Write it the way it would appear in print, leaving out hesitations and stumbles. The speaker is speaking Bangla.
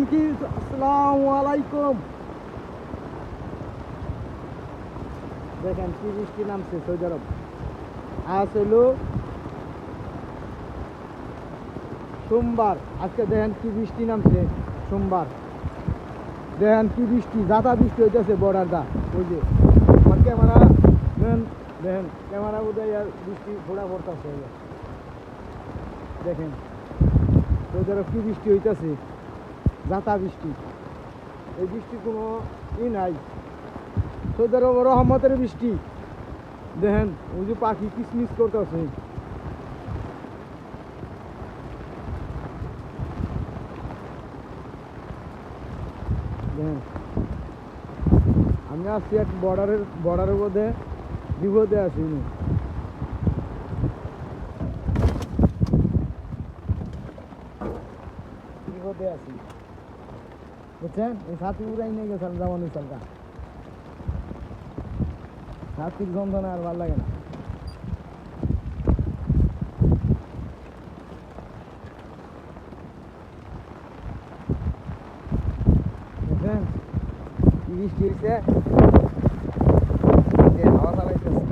আসসালামু আলাইকুম। দেখেন কি বৃষ্টি নামছে সৌদি আরব। আজ হলো সোমবার। আজকে দেখেন কি বৃষ্টি নামছে সোমবার। দেখেন কি বৃষ্টি, যাতা বৃষ্টি হইতেছে বর্ডার দা। ওই যে আমার ক্যামেরা দেখেন, দেখেন ক্যামেরা বোধহয় আর বৃষ্টি ঘোরা পড়তেছে। দেখেন সৌদি আরব কি বৃষ্টি হইতেছে, যাতা বৃষ্টি। এই বৃষ্টি কোনো নাই, সৌদি আরব রহমতের বৃষ্টি। দেখেন ওই যে পাখি কিসমিস করতেছে। দেখেন আমি আসছি এক বর্ডারের মধ্যে, বিপদে আছি। বিপদে আছি বুঝছেন। এই সাথী উড়াই নিয়ে গেছিলাম জামানি সালটা, সাথীর যন্ত্রণা আর ভালো লাগে না। বুঝছেন কি বৃষ্টি হয়েছে, হাওয়া চালাইতেছে।